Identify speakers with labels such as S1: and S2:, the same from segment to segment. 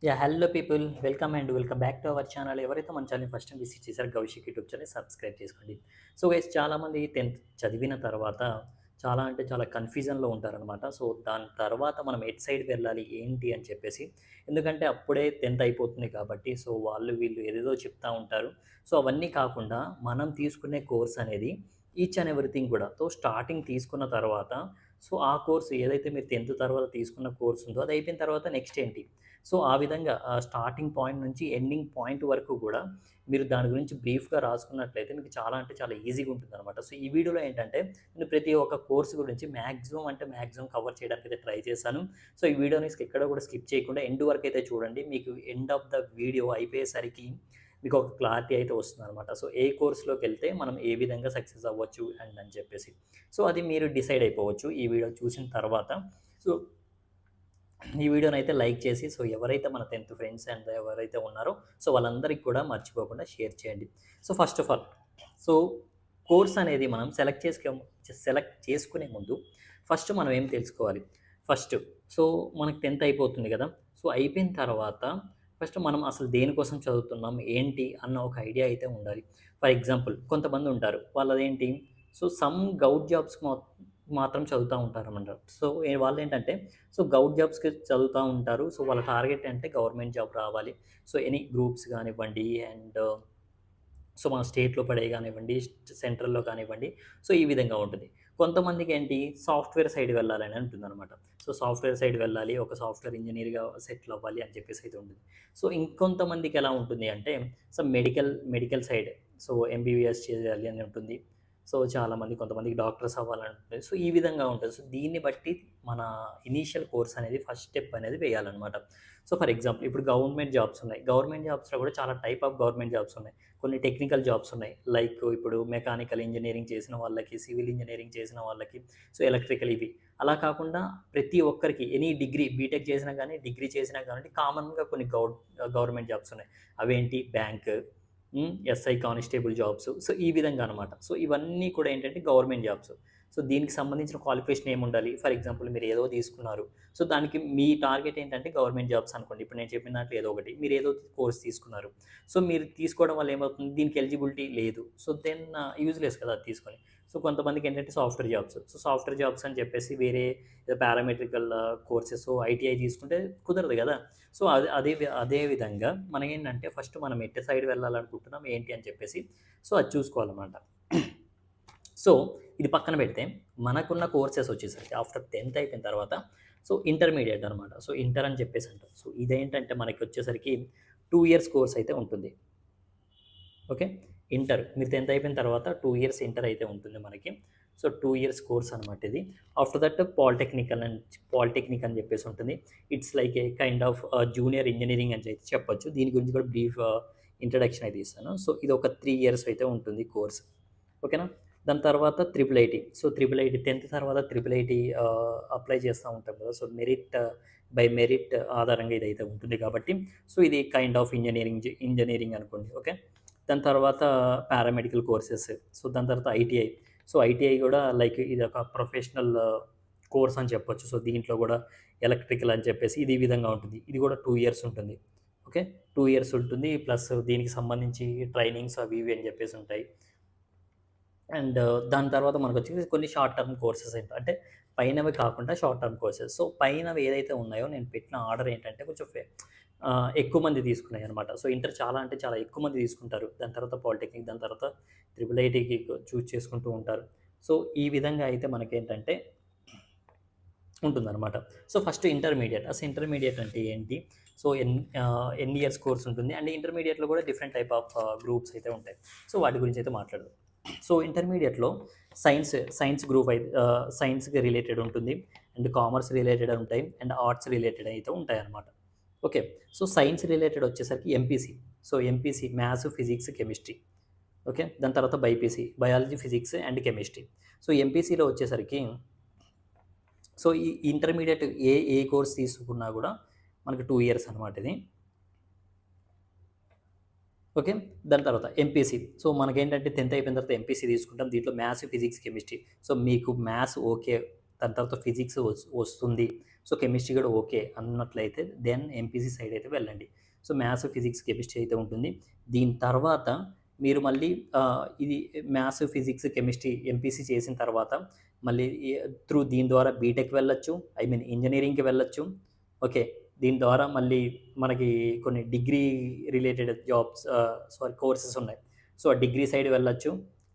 S1: Hello people. Welcome back to our channel. ఎవరైతే మన ఛానల్‌ని ఫస్ట్ టైమ్ విజిట్ చేశారో కౌశిక్ యూట్యూబ్ ఛానల్‌ని సబ్స్క్రైబ్ చేసుకోండి. సో గైస్, చాలామంది 10th చదివిన తర్వాత చాలా అంటే చాలా కన్‌ఫ్యూజన్‌లో ఉంటారనమాట. సో దాని తర్వాత మనం ఎటు సైడ్ వెళ్ళాలి ఏంటి అని చెప్పేసి. ఎందుకంటే అప్పుడే 10th అయిపోతుంది కాబట్టి సో వాళ్ళు వీళ్ళు ఏదేదో చెప్తా ఉంటారు. సో అవన్నీ కాకుండా మనం తీసుకునే కోర్స్ అనేది ఈచ్ అండ్ ఎవ్రీథింగ్ కూడా స్టార్టింగ్ తీసుకున్న తర్వాత సో ఆ కోర్స్ ఏదైతే మీరు 10th తర్వాత తీసుకున్న కోర్స్ ఉందో అది అయిపోయిన తర్వాత నెక్స్ట్ ఏంటి, సో ఆ విధంగా స్టార్టింగ్ పాయింట్ నుంచి ఎండింగ్ పాయింట్ వరకు కూడా మీరు దాని గురించి బ్రీఫ్‌గా రాసుకున్నట్లయితే మీకు చాలా అంటే చాలా ఈజీగా ఉంటుందనమాట. సో ఈ వీడియోలో ఏంటంటే నేను ప్రతి ఒక్క కోర్స్ గురించి మాక్సిమం కవర్ చేయడానికైతే ట్రై చేశాను. సో ఈ వీడియోని ఎక్కడ కూడా స్కిప్ చేయకుండా ఎండ్ వరకు అయితే చూడండి. మీకు ఎండ్ ఆఫ్ ద వీడియో అయిపోయేసరికి మీకు ఒక క్లారిటీ అయితే వస్తుందనమాట. సో ఏ కోర్స్‌లోకెళ్తే మనం ఏ విధంగా సక్సెస్ అవ్వచ్చు అండ్ అని చెప్పేసి. సో అది మీరు డిసైడ్ అయిపోవచ్చు ఈ వీడియో చూసిన తర్వాత. సో ఈ వీడియోనైతే లైక్ చేసి సో ఎవరైతే మన 10th ఫ్రెండ్స్ అండ్ ఎవరైతే ఉన్నారో సో వాళ్ళందరికీ కూడా మర్చిపోకుండా షేర్ చేయండి. So first of all so course అనేది మనం సెలెక్ట్ చేసుకునే ముందు ఫస్ట్ మనం ఏం తెలుసుకోవాలి. ఫస్ట్ సో మనకు 10th అయిపోతుంది కదా. సో అయిపోయిన తర్వాత ఫస్ట్ మనం అసలు దేనికోసం చదువుతున్నాం ఏంటి అన్న ఒక ఐడియా అయితే ఉండాలి. ఫర్ ఎగ్జాంపుల్ కొంతమంది ఉంటారు, వాళ్ళదేంటి సో సమ్ గౌట్ జాబ్స్‌కి మాత్రం చదువుతా ఉంటారనమాట. సో వాళ్ళేంటంటే సో గౌట్ జాబ్స్‌కి చదువుతా ఉంటారు. సో వాళ్ళ టార్గెట్ అంటే గవర్నమెంట్ జాబ్ రావాలి. సో ఎనీ గ్రూప్స్ కానివ్వండి అండ్ సో మన స్టేట్‌లో పడేవి కానివ్వండి, సెంట్రల్‌లో కానివ్వండి. సో ఈ విధంగా ఉంటుంది. కొంతమందికి ఏంటి సాఫ్ట్‌వేర్ సైడ్ వెళ్ళాలని ఉంటుందనమాట. సో సాఫ్ట్‌వేర్ సైడ్ వెళ్ళాలి, ఒక సాఫ్ట్‌వేర్ ఇంజినీర్‌గా సెటిల్ అవ్వాలి అని చెప్పేసి అయితే ఉంటుంది. సో ఇంకొంతమందికి ఎలా ఉంటుంది అంటే so medical side so MBBS చేయాలి అని ఉంటుంది. సో చాలామంది కొంతమందికి డాక్టర్స్ అవ్వాలని ఉంటుంది. సో ఈ విధంగా ఉంటుంది. సో దీన్ని బట్టి మన ఇనీషియల్ కోర్స్ అనేది ఫస్ట్ స్టెప్ అనేది వేయాలనమాట. సో ఫర్ ఎగ్జాంపుల్ ఇప్పుడు గవర్నమెంట్ జాబ్స్ ఉన్నాయి. గవర్నమెంట్ జాబ్స్‌లో కూడా చాలా టైప్ ఆఫ్ గవర్నమెంట్ జాబ్స్ ఉన్నాయి. కొన్ని టెక్నికల్ జాబ్స్ ఉన్నాయి. లైక్ ఇప్పుడు మెకానికల్ ఇంజినీరింగ్ చేసిన వాళ్ళకి, సివిల్ ఇంజినీరింగ్ చేసిన వాళ్ళకి, సో ఎలక్ట్రికల్ ఇవి. అలా కాకుండా ప్రతి ఒక్కరికి ఎనీ డిగ్రీ బీటెక్ చేసినా గానీ, డిగ్రీ చేసినా కానివ్వండి కామన్‌గా కొన్ని గవర్నమెంట్ జాబ్స్ ఉన్నాయి. అవేంటి bank, SI constable jobs. So ఈ విధంగా అనమాట. సో ఇవన్నీ కూడా ఏంటంటే గవర్నమెంట్ జాబ్స్. సో దీనికి సంబంధించిన క్వాలిఫికేషన్ ఏముండాలి? ఫర్ ఎగ్జాంపుల్ మీరు ఏదో తీసుకున్నారు. సో దానికి మీ టార్గెట్ ఏంటంటే గవర్నమెంట్ జాబ్స్ అనుకోండి. ఇప్పుడు నేను చెప్పిన దాంట్లో ఏదో ఒకటి. మీరు ఏదో కోర్స్ తీసుకున్నారు. సో మీరు తీసుకోవడం వల్ల ఏమవుతుంది? దీనికి ఎలిజిబిలిటీ లేదు. సో దెన్ యూజ్‌లెస్ కదా అది తీసుకొని. సో కొంతమందికి ఏంటంటే software jobs. So software jobs అని చెప్పేసి వేరే ఏదో పారామెట్రికల్ కోర్సెస్ ఐటీఐ తీసుకుంటే కుదరదు కదా. సో అదే విధంగా మనకేంటంటే ఫస్ట్ మనం ఎటు సైడ్ వెళ్ళాలనుకుంటున్నాం ఏంటి అని చెప్పేసి సో అది చూసుకోవాలన్నమాట. సో ఇది పక్కన పెడితే మనకున్న కోర్సెస్ వచ్చేసరికి ఆఫ్టర్ 10th అయిపోయిన తర్వాత సో ఇంటర్మీడియేట్ అనమాట. సో ఇంటర్ అని చెప్పేసి అంటాం. సో ఇదేంటంటే మనకి వచ్చేసరికి 2 ఇయర్స్ కోర్స్ అయితే ఉంటుంది. ఓకే. ఇంటర్ మీరు 10th అయిపోయిన తర్వాత 2 ఇయర్స్ ఇంటర్ అయితే ఉంటుంది మనకి. సో 2 ఇయర్స్ కోర్స్ అనమాట ఇది. ఆఫ్టర్ దట్ పాలిటెక్నిక్ అని చెప్పేసి ఉంటుంది. It's like A kind of junior engineering అని అయితే చెప్పొచ్చు. దీని గురించి కూడా బ్రీఫ్ ఇంట్రడక్షన్ అయితే ఇస్తాను. సో ఇది ఒక 3 ఇయర్స్ అయితే ఉంటుంది కోర్స్. ఓకేనా. దాని తర్వాత triple IT. So triple IT 10th తర్వాత ట్రిపుల్ ఐటీ అప్లై చేస్తూ ఉంటాం కదా. సో బై మెరిట్ ఆధారంగా ఇదైతే ఉంటుంది కాబట్టి సో ఇది కైండ్ ఆఫ్ ఇంజినీరింగ్ అనుకోండి. ఓకే. దాని తర్వాత పారామెడికల్ కోర్సెస్. సో దాని తర్వాత ఐటీఐ. సో ఐటీఐ కూడా లైక్ ఇది ఒక ప్రొఫెషనల్ కోర్స్ అని చెప్పొచ్చు. సో దీంట్లో కూడా ఎలక్ట్రికల్ అని చెప్పేసి ఇది ఈ విధంగా ఉంటుంది. ఇది కూడా 2 ఇయర్స్ ఉంటుంది. ఓకే. 2 ఇయర్స్ ఉంటుంది. ప్లస్ దీనికి సంబంధించి ట్రైనింగ్స్ అవి ఇవి అని చెప్పేసి ఉంటాయి. అండ్ దాని తర్వాత మనకొచ్చేసి కొన్ని షార్ట్ టర్మ్ కోర్సెస్ అంటే పైనవి కాకుండా షార్ట్ టర్మ్ కోర్సెస్. సో పైనవి ఏదైతే ఉన్నాయో నేను పెట్టిన ఆర్డర్ ఏంటంటే కొంచెం ఎక్కువ మంది తీసుకున్నాయి అనమాట. సో ఇంటర్ చాలా అంటే చాలా ఎక్కువ మంది తీసుకుంటారు. దాని తర్వాత పాలిటెక్నిక్, దాని తర్వాత ట్రిపుల్ ఐటీకి చూజ్ చేసుకుంటూ ఉంటారు. సో ఈ విధంగా అయితే మనకేంటంటే ఉంటుందన్నమాట. So first intermediate. అసలు ఇంటర్మీడియేట్ అంటే ఏంటి? సో ఎన్ని ఇయర్స్ కోర్స్ ఉంటుంది అండ్ ఇంటర్మీడియేట్‌లో కూడా డిఫరెంట్ టైప్ ఆఫ్ గ్రూప్స్ అయితే ఉంటాయి. సో వాటి గురించి అయితే మాట్లాడదాం. సో ఇంటర్మీడియేట్‌లో సైన్స్ గ్రూప్ అయితే సైన్స్‌కి రిలేటెడ్ ఉంటుంది. అండ్ కామర్స్ రిలేటెడ్ ఉంటాయి. అండ్ ఆర్ట్స్ రిలేటెడ్ అయితే ఉంటాయన్నమాట. ఓకే. సో సైన్స్ రిలేటెడ్ వచ్చేసరికి MPC. So MPC maths, physics, chemistry. Okay. దాని తర్వాత BiPC biology, physics and chemistry. So ఎంపీసీలో వచ్చేసరికి సో ఈ ఇంటర్మీడియేట్ ఏ కోర్స్ తీసుకున్నా కూడా మనకి 2 ఇయర్స్ అనమాట ఇది. ఓకే. దాని తర్వాత ఎంపీసీ. సో మనకేంటంటే 10th అయిపోయిన తర్వాత ఎంపీసీ తీసుకుంటాం. దీంట్లో మ్యాథ్స్, ఫిజిక్స్, కెమిస్ట్రీ. సో మీకు మ్యాథ్స్ ఓకే. దాని తర్వాత ఫిజిక్స్ వస్తుంది. సో కెమిస్ట్రీ కూడా ఓకే అన్నట్లయితే దెన్ ఎంపీసీ సైడ్ అయితే వెళ్ళండి. సో మ్యాథ్స్, ఫిజిక్స్, కెమిస్ట్రీ అయితే ఉంటుంది. దీని తర్వాత మీరు మళ్ళీ ఇది మ్యాథ్స్, ఫిజిక్స్, కెమిస్ట్రీ ఎంపీసీ చేసిన తర్వాత మళ్ళీ దీని ద్వారా బీటెక్ వెళ్ళొచ్చు, ఐ మీన్ ఇంజనీరింగ్‌కి వెళ్ళొచ్చు. ఓకే. దీని ద్వారా మళ్ళీ మనకి కొన్ని డిగ్రీ రిలేటెడ్ జాబ్స్ కోర్సెస్ ఉన్నాయి. సో ఆ డిగ్రీ సైడ్ వెళ్ళొచ్చు.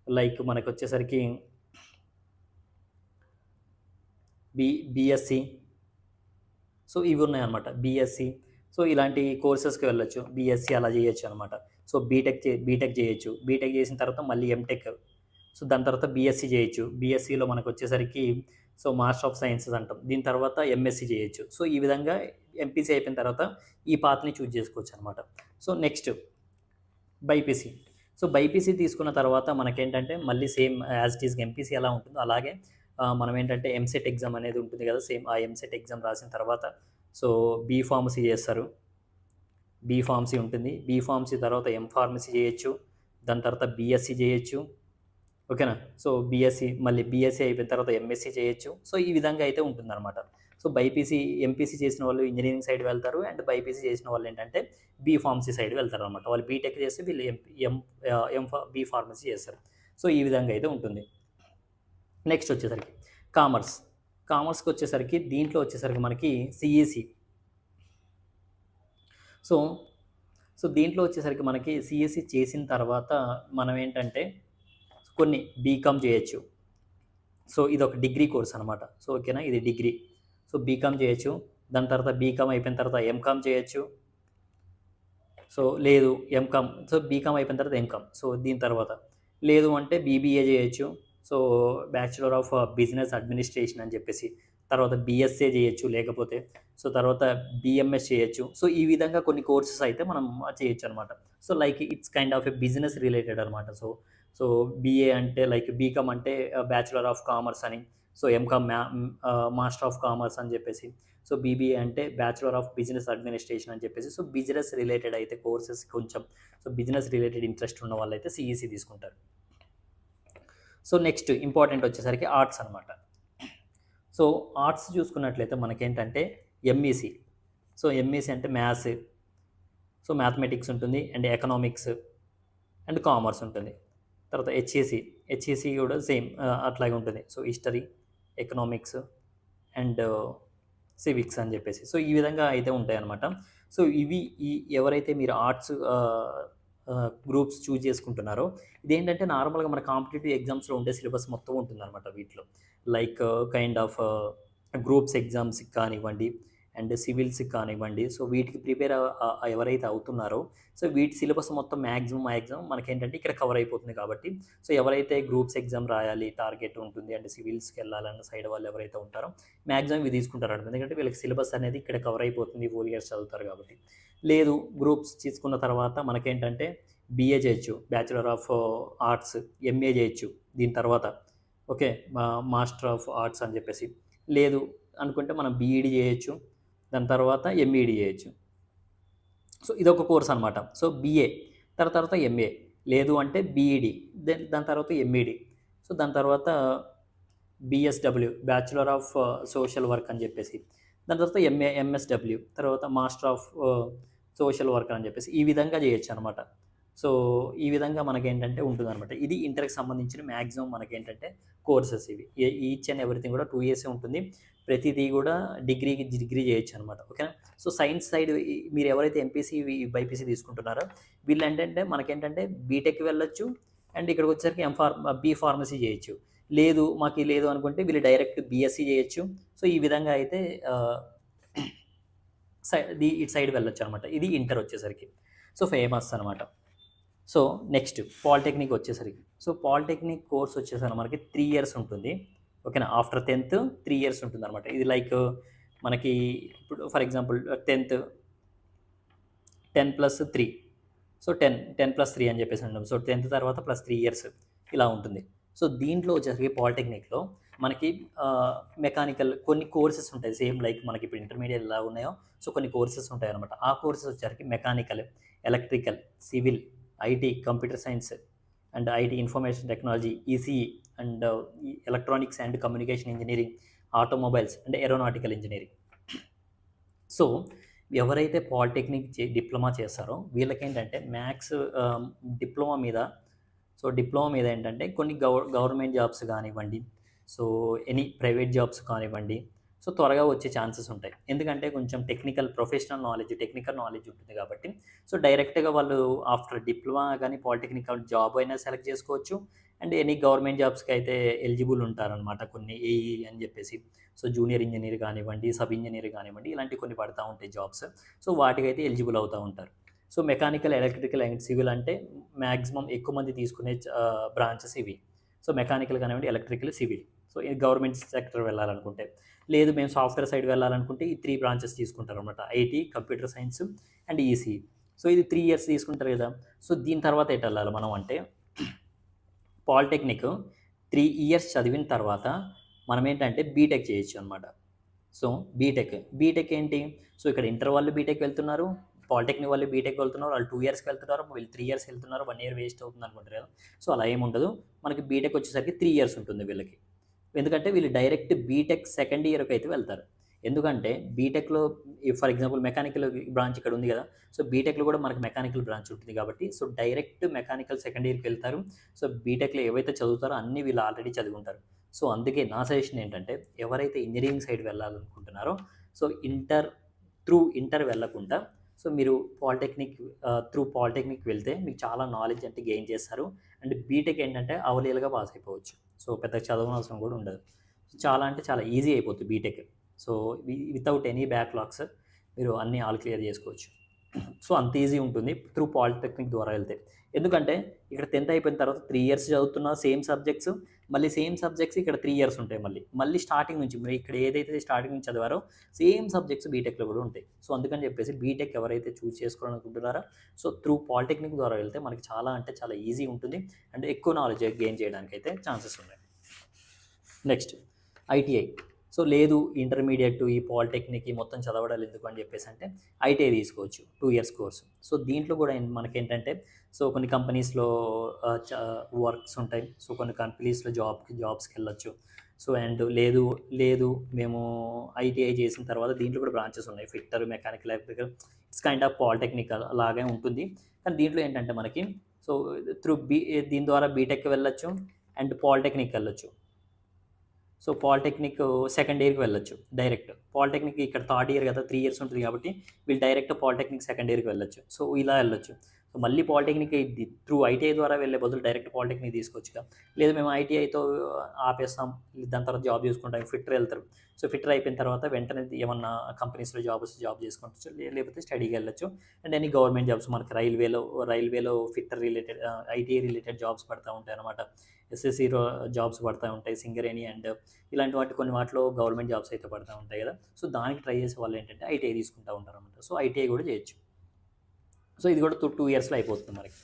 S1: లైక్ మనకొచ్చేసరికి బీఎస్సీ, సో ఇవి ఉన్నాయన్నమాట. బీఎస్సీ, సో ఇలాంటి కోర్సెస్కి వెళ్ళొచ్చు. బీఎస్సీ అలా చేయొచ్చు అనమాట. సో బీటెక్ చేయొచ్చు. బీటెక్ చేసిన తర్వాత మళ్ళీ ఎంటెక్, సో దాని తర్వాత బీఎస్సీ చేయొచ్చు. బీఎస్సీలో మనకు వచ్చేసరికి సో మాస్టర్ ఆఫ్ సైన్సెస్ అంటాం. దీని తర్వాత ఎంఎస్సీ చేయొచ్చు. సో ఈ విధంగా ఎంపీసీ అయిపోయిన తర్వాత ఈ పాత్ని చూజ్ చేసుకోవచ్చు అనమాట. So next BiPC. So BiPC తీసుకున్న తర్వాత మనకేంటంటే మళ్ళీ same as it is MPC ఎలా ఉంటుందో అలాగే మనం ఏంటంటే ఎంసెట్ ఎగ్జామ్ అనేది ఉంటుంది కదా, సేమ్ ఆ ఎంసెట్ ఎగ్జామ్ రాసిన తర్వాత సో బీ ఫార్మసీ చేస్తారు. బీ ఫార్మసీ ఉంటుంది. బీ ఫార్మసీ తర్వాత ఎం ఫార్మసీ చేయొచ్చు. దాని తర్వాత బీఎస్సీ చేయొచ్చు. ఓకేనా. సో బీఎస్సీ మళ్ళీ బీఎస్సీ అయిపోయిన తర్వాత ఎంఎస్సీ చేయొచ్చు. సో ఈ విధంగా అయితే ఉంటుందన్నమాట. సో బైపీసీ ఎంపీసీ చేసిన వాళ్ళు ఇంజనీరింగ్ సైడ్ వెళ్తారు, అండ్ బైపీసీ చేసిన వాళ్ళు ఏంటంటే బీ ఫార్మసీ సైడ్ వెళ్తారు అనమాట. వాళ్ళు బీటెక్ చేస్తే వీళ్ళు బీ ఫార్మసీ చేస్తారు. సో ఈ విధంగా అయితే ఉంటుంది. నెక్స్ట్ వచ్చేసరికి కామర్స్కి వచ్చేసరికి దీంట్లో వచ్చేసరికి మనకి సిఈసి. సో దీంట్లో వచ్చేసరికి మనకి సిఎస్సి చేసిన తర్వాత మనం ఏంటంటే కొన్ని బీకామ్ చేయొచ్చు. సో ఇది ఒక డిగ్రీ కోర్స్ అనమాట. సో ఓకేనా, ఇది డిగ్రీ. సో బీకామ్ చేయొచ్చు. దాని తర్వాత బీకామ్ అయిపోయిన తర్వాత ఎంకామ్ చేయొచ్చు. సో లేదు ఎంకామ్, సో బీకామ్ అయిపోయిన తర్వాత ఎంకామ్. సో దీని తర్వాత లేదు అంటే బీబీఏ చేయొచ్చు. So bachelor of business administration అని చెప్పేసి. తర్వాత బీఎస్ఏ చేయొచ్చు, లేకపోతే సో తర్వాత బిఎంఎస్ చేయొచ్చు. సో ఈ విధంగా కొన్ని కోర్సెస్ అయితే మనం చేయొచ్చు అనమాట. So like it's kind of a business related అనమాట. సో బీఏ అంటే లైక్ బీకామ్ అంటే బ్యాచులర్ ఆఫ్ కామర్స్ అని, so MCom master of commerce అని చెప్పేసి, సో బీబీఏ అంటే బ్యాచులర్ ఆఫ్ బిజినెస్ అడ్మినిస్ట్రేషన్ అని చెప్పేసి. సో బిజినెస్ రిలేటెడ్ అయితే కోర్సెస్ కొంచెం సో బిజినెస్ రిలేటెడ్ ఇంట్రెస్ట్ ఉన్న వాళ్ళు అయితే సిఈసి తీసుకుంటారు. సో నెక్స్ట్ ఇంపార్టెంట్ వచ్చేసరికి ఆర్ట్స్ అనమాట. సో ఆర్ట్స్ చూసుకున్నట్లయితే మనకేంటంటే ఎంఈసి. సో ఎంఈసి అంటే మ్యాథ్స్, సో మ్యాథమెటిక్స్ ఉంటుంది, అండ్ ఎకనామిక్స్ అండ్ కామర్స్ ఉంటుంది. తర్వాత హెచ్ఈసి కూడా సేమ్ అట్లాగే ఉంటుంది. So history, economics and civics అని చెప్పేసి. సో ఈ విధంగా అయితే ఉంటాయి అన్నమాట. సో ఇవి ఎవరైతే మీరు ఆర్ట్స్ గ్రూప్స్ చూజ్ చేసుకుంటున్నారో ఇదేంటంటే నార్మల్గా మన కాంపిటేటివ్ ఎగ్జామ్స్లో ఉండే సిలబస్ మొత్తం ఉంటుందన్నమాట వీటిలో. లైక్ కైండ్ ఆఫ్ గ్రూప్స్ ఎగ్జామ్స్కి కానివ్వండి, అండ్ సివిల్స్కి కానివ్వండి. సో వీటికి ప్రిపేర్ ఎవరైతే అవుతున్నారో సో వీటి సిలబస్ మొత్తం మ్యాక్సిమం మనకేంటంటే ఇక్కడ కవర్ అయిపోతుంది. కాబట్టి సో ఎవరైతే గ్రూప్స్ ఎగ్జామ్ రాయాలి టార్గెట్ ఉంటుంది, అండ్ సివిల్స్కి వెళ్ళాలన్న సైడ్ వాళ్ళు ఎవరైతే ఉంటారో మ్యాక్సిమం ఇవి తీసుకుంటారు అండి. ఎందుకంటే వీళ్ళకి సిలబస్ అనేది ఇక్కడ కవర్ అయిపోతుంది, 4 years చదువుతారు కాబట్టి. లేదు గ్రూప్స్ తీసుకున్న తర్వాత మనకేంటంటే బీఏ చేయొచ్చు, బ్యాచులర్ ఆఫ్ ఆర్ట్స్, ఎంఏ చేయొచ్చు దీని తర్వాత. ఓకే, మాస్టర్ ఆఫ్ ఆర్ట్స్ అని చెప్పేసి. లేదు అనుకుంటే మనం బీఈడి చేయొచ్చు, దాని తర్వాత ఎంఈడి చేయొచ్చు. సో ఇదొక కోర్స్ అనమాట. సో బీఏ తర్వాత ఎంఏ, లేదు అంటే బీఈడి, దాని తర్వాత ఎంఈడి. సో దాని తర్వాత BSW, bachelor of social work అని చెప్పేసి. దాని తర్వాత ఎంఎస్డబ్ల్యూ, తర్వాత మాస్టర్ ఆఫ్ సోషల్ వర్క్ అని చెప్పేసి. ఈ విధంగా చేయొచ్చు అనమాట. సో ఈ విధంగా మనకేంటంటే ఉంటుందన్నమాట. ఇది ఇంటర్కి సంబంధించిన మ్యాక్సిమం మనకేంటంటే కోర్సెస్ ఇవి. ఈచ్ అండ్ ఎవ్రీథింగ్ కూడా 2 years ఉంటుంది. ప్రతిదీ కూడా డిగ్రీ చేయొచ్చు అనమాట. ఓకేనా. సో సైన్స్ సైడ్ మీరు ఎవరైతే ఎంపీసీ బైపీసీ తీసుకుంటున్నారో వీళ్ళు ఏంటంటే మనకేంటంటే బీటెక్ వెళ్ళొచ్చు, అండ్ ఇక్కడికి వచ్చేసరికి బీ ఫార్మసీ చేయొచ్చు. మాకు లేదు అనుకుంటే వీళ్ళు డైరెక్ట్ బీఎస్సీ చేయొచ్చు. సో ఈ విధంగా అయితే ఇటు సైడ్ వెళ్ళొచ్చు అనమాట. ఇది ఇంటర్ వచ్చేసరికి సో ఫేమస్ అనమాట. సో నెక్స్ట్ పాలిటెక్నిక్ వచ్చేసరికి, సో పాలిటెక్నిక్ కోర్స్ వచ్చేసరికి మనకి 3 years ఉంటుంది. ఓకేనా. ఆఫ్టర్ 10th 3 years ఉంటుంది అనమాట. ఇది లైక్ మనకి ఇప్పుడు ఫర్ ఎగ్జాంపుల్ 10th 10+3, సో 10+3 అని చెప్పేసి అంటాం. సో 10th తర్వాత +3 years ఇలా ఉంటుంది. సో దీంట్లో వచ్చేసరికి పాలిటెక్నిక్లో మనకి మెకానికల్ కొన్ని కోర్సెస్ ఉంటాయి, సేమ్ లైక్ మనకి ఇప్పుడు ఇంటర్మీడియట్ ఎలా ఉన్నాయో సో కొన్ని కోర్సెస్ ఉంటాయి అనమాట. ఆ కోర్సెస్ వచ్చేసరికి mechanical, electrical, civil, IT, computer science and IT information technology, ECE and electronics and communication engineering, automobiles and aeronautical engineering. So, ఎవరైతే పాలిటెక్నిక్ డిప్లొమా చేస్తారో వీళ్ళకేంటంటే డిప్లొమా మీద డిప్లొమా మీద ఏంటంటే కొన్ని గవర్నమెంట్ జాబ్స్ కానివ్వండి, సో ఎనీ ప్రైవేట్ జాబ్స్ కానివ్వండి, so త్వరగా వచ్చే ఛాన్సెస్ ఉంటాయి. ఎందుకంటే కొంచెం టెక్నికల్ నాలెడ్జ్ ఉంటుంది కాబట్టి, సో డైరెక్ట్‌గా వాళ్ళు ఆఫ్టర్ డిప్లొమా గాని, పాలిటెక్నిక్ జాబ్ అయినా సెలెక్ట్ చేసుకోవచ్చు. అండ్ ఎనీ గవర్నమెంట్ జాబ్స్‌కి అయితే ఎలిజిబుల్ ఉంటారనమాట. కొన్ని ఏఈ అని చెప్పేసి. సో జూనియర్ ఇంజినీర్ కానివ్వండి, సబ్ ఇంజినీర్ కానివ్వండి, ఇలాంటివి కొన్ని పడతా ఉంటాయి జాబ్స్. సో వాటికైతే ఎలిజిబుల్ అవుతా ఉంటారు. So mechanical, electrical and civil అంటే మాక్సిమం ఎక్కువ మంది తీసుకునే బ్రాంచెస్ ఇవి. సో మెకానికల్ కానివ్వండి, ఎలక్ట్రికల్, సివిల్. సో ఇది గవర్నమెంట్ సెక్టర్ వెళ్ళాలనుకుంటే. లేదు మేము సాఫ్ట్‌వేర్ సైడ్ వెళ్ళాలనుకుంటే ఈ 3 బ్రాంచెస్ తీసుకుంటారనమాట. IT, computer science and ECE. So ఇది 3 ఇయర్స్ తీసుకుంటారు కదా! సో దీని తర్వాత ఎటెళ్ళాలి మనం అంటే పాలిటెక్నిక్ 3 ఇయర్స్ చదివిన తర్వాత మనమేంటంటే బీటెక్ చేయొచ్చు అనమాట. సో బీటెక్ ఏంటి? సో ఇక్కడ ఇంటర్ వాళ్ళు బీటెక్ వెళ్తున్నారు. పాలిటెక్నిక్ వాళ్ళు బీటెక్ వెళ్తున్నారు. వాళ్ళు 2 ఇయర్స్‌కి వెళ్తున్నారు. వీళ్ళు 3 ఇయర్స్ వెళ్తున్నారు. 1 ఇయర్ వేస్ట్ అవుతుంది అనుకుంటారు కదా! సో అలా ఏముండదు. మనకి బీటెక్ వచ్చేసరికి 3 ఇయర్స్ ఉంటుంది వీళ్ళకి. ఎందుకంటే వీళ్ళు డైరెక్ట్ బీటెక్ సెకండ్ ఇయర్‌కి అయితే వెళ్తారు. ఎందుకంటే బీటెక్‌లో ఫర్ ఎగ్జాంపుల్ మెకానికల్ బ్రాంచ్ ఇక్కడ ఉంది కదా! సో బీటెక్‌లో కూడా మనకి మెకానికల్ బ్రాంచ్ ఉంటుంది కాబట్టి, సో డైరెక్ట్ మెకానికల్ సెకండ్ ఇయర్‌కి వెళ్తారు. సో బీటెక్‌లో ఏవైతే చదువుతారో అన్నీ వీళ్ళు ఆల్రెడీ చదివి ఉంటారు. సో అందుకే నా సజెషన్ ఏంటంటే ఎవరైతే ఇంజినీరింగ్ సైడ్ వెళ్ళాలనుకుంటున్నారో సో ఇంటర్ వెళ్ళకుండా సో మీరు పాలిటెక్నిక్ వెళ్తే మీకు చాలా నాలెడ్జ్ అంటే గెయిన్ చేస్తారు. అండ్ బీటెక్ ఏంటంటే అవలీలగా పాస్ అయిపోవచ్చు. సో పెద్దగా చదవనవసరం కూడా ఉండదు. చాలా అంటే చాలా ఈజీ అయిపోతుంది BTech. So without any backlogs మీరు అన్నీ ఆల్ క్లియర్ చేసుకోవచ్చు. సో అంత ఈజీ ఉంటుంది పాలిటెక్నిక్ ద్వారా వెళ్తే. ఎందుకంటే ఇక్కడ 10th అయిపోయిన తర్వాత 3 ఇయర్స్ చదువుతున్న సేమ్ సబ్జెక్ట్స్, మళ్ళీ సేమ్ సబ్జెక్ట్స్ ఇక్కడ 3 ఇయర్స్ ఉంటాయి మళ్ళీ స్టార్టింగ్ నుంచి మీరు ఇక్కడ ఏదైతే స్టార్టింగ్ నుంచి చదివారో సేమ్ సబ్జెక్ట్స్ బీటెక్‌లో కూడా ఉంటాయి. సో అందుకని చెప్పేసి బీటెక్ ఎవరైతే చూజ్ చేసుకోవాలనుకుంటున్నారో సో పాలిటెక్నిక్ ద్వారా వెళ్తే మనకి చాలా అంటే చాలా ఈజీ ఉంటుంది. అండ్ ఎక్కువ నాలెడ్జ్ గెయిన్ చేయడానికైతే ఛాన్సెస్ ఉన్నాయి. Next ITI. సో లేదు ఇంటర్మీడియేట్ ఈ పాలిటెక్నిక్ మొత్తం చదవడాలు ఎందుకు అని చెప్పేసి అంటే ఐటీఐ తీసుకోవచ్చు 2 ఇయర్స్ కోర్సు. సో దీంట్లో కూడా మనకేంటంటే సో కొన్ని కంపెనీస్‌లో వర్క్స్ ఉంటాయి. సో కొన్ని కంపెనీస్‌లో జాబ్స్‌కి వెళ్ళొచ్చు. సో అండ్ లేదు మేము ఐటీఐ చేసిన తర్వాత దీంట్లో కూడా బ్రాంచెస్ ఉన్నాయి. Fitter, mechanical, electrical it's kind of polytechnic లాగే ఉంటుంది. కానీ దీంట్లో ఏంటంటే మనకి సో దీని ద్వారా బీటెక్ వెళ్ళొచ్చు అండ్ పాలిటెక్నిక్ వెళ్ళొచ్చు. సో పాలిటెక్నిక్ సెకండ్ ఇయర్‌కి వెళ్ళొచ్చు డైరెక్ట్. పాలిటెక్నిక్ ఇక్కడ థర్డ్ ఇయర్ కదా! 3 ఇయర్స్ ఉంటుంది కాబట్టి వీళ్ళు డైరెక్ట్ పాలిటెక్నిక్ సెకండ్ ఇయర్‌కి వెళ్ళొచ్చు. సో ఇలా వెళ్ళొచ్చు. సో మళ్ళీ పాలిటెక్నిక్ ఐటీఐ ద్వారా వెళ్ళే బదులు డైరెక్ట్ పాలిటెక్నిక్ తీసుకోవచ్చుగా. లేదు మేము ఐటీఐతో ఆపేస్తాం. దాని తర్వాత జాబ్ చేసుకుంటాం. ఫిట్టర్ వెళ్తారు. సో ఫిట్టర్ అయిపోయిన తర్వాత వెంటనే ఏమన్నా కంపెనీస్‌లో జాబ్ చేసుకోవచ్చు. లేకపోతే స్టడీకి వెళ్ళొచ్చు. అండ్ ఎనీ గవర్నమెంట్ జాబ్స్ మనకి రైల్వేలో fitter related ITI related jobs పడతా ఉంటాయన్నమాట. ఎస్ఎస్‌సిలో జాబ్స్ పడతా ఉంటాయి. సింగరేణి అండ్ ఇలాంటి కొన్ని వాటిలో గవర్నమెంట్ జాబ్స్ అయితే పడతా ఉంటాయి కదా! సో దానికి ట్రై చేసే వాళ్ళు ఏంటంటే ఐటీఐ తీసుకుంటా ఉంటారన్నమాట. సో ఐటీఐ కూడా చేయొచ్చు. సో ఇది కూడా 2 ఇయర్స్‌లో అయిపోతుంది మనకి.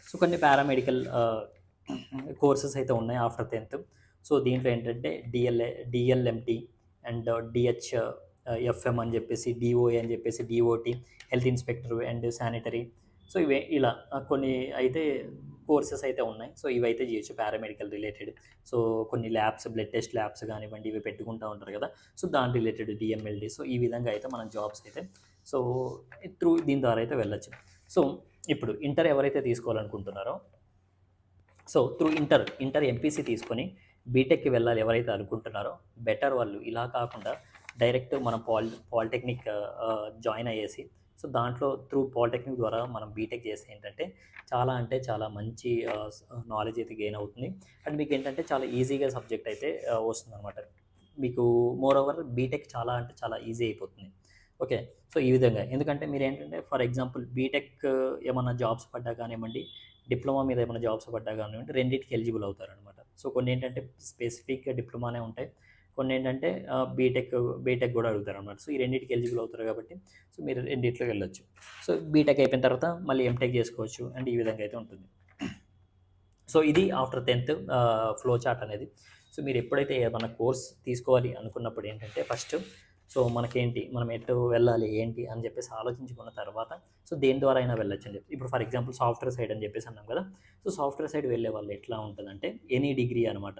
S1: సో కొన్ని పారామెడికల్ కోర్సెస్ అయితే ఉన్నాయి ఆఫ్టర్ 10th. సో దీంట్లో ఏంటంటే డిఎల్ఎంటీ అండ్ ఎఫ్ఎం అని చెప్పేసి, డిఓఏ అని చెప్పేసి, DOT, health inspector and sanitary. So ఇలా కొన్ని అయితే కోర్సెస్ అయితే ఉన్నాయి. సో ఇవైతే చేయొచ్చు పారామెడికల్ రిలేటెడ్. సో కొన్ని బ్లడ్ టెస్ట్ ల్యాబ్స్ కానివ్వండి ఇవి పెట్టుకుంటూ ఉంటారు కదా! సో దాని రిలేటెడ్ డిఎంఎల్‌డి. సో ఈ విధంగా అయితే మనం జాబ్స్ అయితే సో దీని ద్వారా అయితే వెళ్ళొచ్చు. సో ఇప్పుడు ఇంటర్ ఎవరైతే తీసుకోవాలనుకుంటున్నారో సో ఇంటర్ ఎంపీసీ తీసుకొని బీటెక్‌కి వెళ్ళాలి ఎవరైతే అనుకుంటున్నారో బెటర్ వాళ్ళు ఇలా కాకుండా డైరెక్ట్ మనం పాలిటెక్నిక్ జాయిన్ అయ్యేసి సో దాంట్లో పాలిటెక్నిక్ ద్వారా మనం బీటెక్ చేస్తే ఏంటంటే చాలా అంటే చాలా మంచి నాలెడ్జ్ అయితే గెయిన్ అవుతుంది. అండ్ మీకు ఏంటంటే చాలా ఈజీగా సబ్జెక్ట్ అయితే వస్తుందన్నమాట. మీకు మోరోవర్ బీటెక్ చాలా అంటే చాలా ఈజీ అయిపోతుంది. ఓకే. సో ఈ విధంగా ఎందుకంటే మీరేంటంటే ఫర్ ఎగ్జాంపుల్ బీటెక్ ఏమన్నా జాబ్స్ పడ్డా కానివ్వండి, డిప్లొమా మీద ఏమైనా జాబ్స్ పడ్డా కానివ్వండి రెండిటికి ఎలిజిబుల్ అవుతారనమాట. సో కొన్ని ఏంటంటే స్పెసిఫిక్‌గా డిప్లొమానే ఉంటాయి. కొన్ని ఏంటంటే బీటెక్ కూడా అడుగుతారనమాట. సో ఈ రెండిటికి ఎలిజిబుల్ అవుతారు కాబట్టి సో మీరు రెండిట్లో వెళ్ళొచ్చు. సో బీటెక్ అయిపోయిన తర్వాత మళ్ళీ ఎంటెక్ చేసుకోవచ్చు. అండ్ ఈ విధంగా అయితే ఉంటుంది. సో ఇది ఆఫ్టర్ 10th ఫ్లో చార్ట్ అనేది. సో మీరు ఎప్పుడైతే ఏమన్నా కోర్స్ తీసుకోవాలి అనుకున్నప్పుడు ఏంటంటే ఫస్ట్ సో మనం ఎటు వెళ్ళాలి ఏంటి అని చెప్పేసి ఆలోచించుకున్న తర్వాత సో దేని ద్వారా అయినా వెళ్ళొచ్చు అని చెప్పి. ఇప్పుడు ఫర్ ఎగ్జాంపుల్ సాఫ్ట్వేర్ సైడ్ అని చెప్పేసి అన్నాం కదా! సో సాఫ్ట్వేర్ సైడ్ వెళ్ళే వాళ్ళు ఎట్లా ఉంటుందంటే ఎనీ డిగ్రీ అనమాట.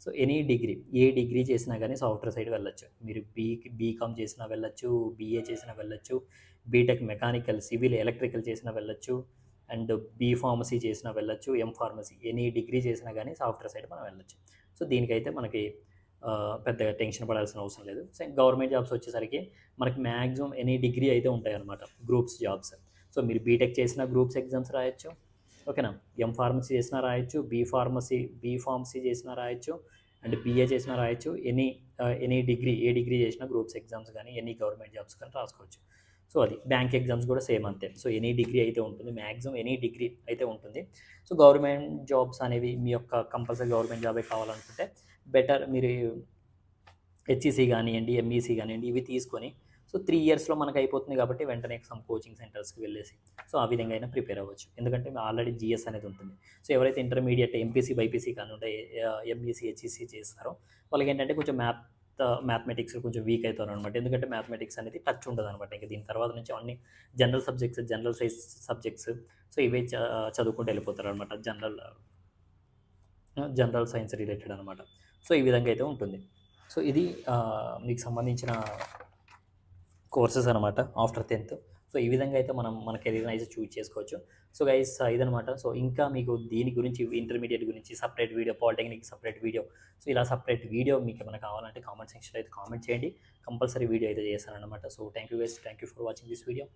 S1: సో ఎనీ డిగ్రీ, ఏ డిగ్రీ చేసినా గానీ సాఫ్ట్‌వేర్ సైడ్ వెళ్ళొచ్చు. మీరు బీకామ్ చేసినా వెళ్ళొచ్చు, బీఏ చేసినా వెళ్ళొచ్చు, బీటెక్ మెకానికల్, సివిల్, ఎలక్ట్రికల్ చేసినా వెళ్ళొచ్చు, అండ్ బీ ఫార్మసీ చేసినా వెళ్ళొచ్చు, ఎం ఫార్మసీ ఎనీ డిగ్రీ చేసినా గానీ సాఫ్ట్‌వేర్ సైడ్ మనం వెళ్ళొచ్చు. సో దీనికైతే మనకి పెద్దగా టెన్షన్ పడాల్సిన అవసరం లేదు. సో గవర్నమెంట్ జాబ్స్ వచ్చేసరికి మనకి మ్యాక్సిమం ఎనీ డిగ్రీ అయితే ఉంటాయన్నమాట గ్రూప్స్ జాబ్స్. సో మీరు బీటెక్ చేసిన గ్రూప్స్ ఎగ్జామ్స్ రాయొచ్చు. ఓకేనా? ఎం ఫార్మసీ చేసినా రాయొచ్చు, బీ ఫార్మసీ చేసినా రాయొచ్చు, అండ్ బీఏ చేసినా రాయొచ్చు. ఎనీ డిగ్రీ, ఏ డిగ్రీ చేసినా గ్రూప్స్ ఎగ్జామ్స్ కానీ ఎనీ గవర్నమెంట్ జాబ్స్ కానీ రాసుకోవచ్చు. సో అది బ్యాంక్ ఎగ్జామ్స్ కూడా సేమ్ అంతే. సో ఎనీ డిగ్రీ అయితే ఉంటుంది, మ్యాక్సిమం ఎనీ డిగ్రీ అయితే ఉంటుంది. సో గవర్నమెంట్ జాబ్స్ అనేవి మీ యొక్క కంపల్సరీ గవర్నమెంట్ జాబే కావాలనుకుంటే బెటర్ మీరు హెచ్ఈసీ కానివ్వండి, ఎంఈసీ కానివ్వండి, ఇవి తీసుకొని సో 3 ఇయర్స్‌లో మనకు అయిపోతుంది కాబట్టి వెంటనే సమ్ కోచింగ్ సెంటర్స్‌కి వెళ్ళేసి సో ఆ విధంగా అయినా ప్రిపేర్ అవ్వచ్చు. ఎందుకంటే ఆల్రెడీ జీఎస్ అనేది ఉంటుంది. సో ఎవరైతే ఇంటర్మీడియేట్ ఎంపీసీ, బైపీసీ కానివ్వండి, ఎంఈసీ, హెచ్ఈసీ చేస్తారో వాళ్ళకేంటంటే కొంచెం మ్యాథమెటిక్స్ కొంచెం వీక్ అవుతారనమాట. ఎందుకంటే మ్యాథమెటిక్స్ అనేది టచ్ ఉండదనమాట. ఇంక దీని తర్వాత నుంచి అన్ని general subjects, general science subjects so ఇవే చదువుకుంటూ వెళ్ళిపోతారనమాట. జనరల్ సైన్స్ రిలేటెడ్ అనమాట. సో ఈ విధంగా అయితే ఉంటుంది. సో ఇది మీకు సంబంధించిన కోర్సెస్ అనమాట ఆఫ్టర్ 10th. సో ఈ విధంగా అయితే మనం మన కెరీర్‌ని అయితే చూజ్ చేసుకోవచ్చు. సో గైస్ ఇదనమాట. సో ఇంకా మీకు దీని గురించి ఇంటర్మీడియేట్ గురించి separate video, polytechnic separate video, so ఇలా సపరేట్ వీడియో మీకు ఏమైనా కావాలంటే కామెంట్ సెక్షన్‌లో అయితే కామెంట్ చేయండి. కంపల్సరీ వీడియో అయితే చేస్తాననమాట. So thank you guys. Thank you for watching this video.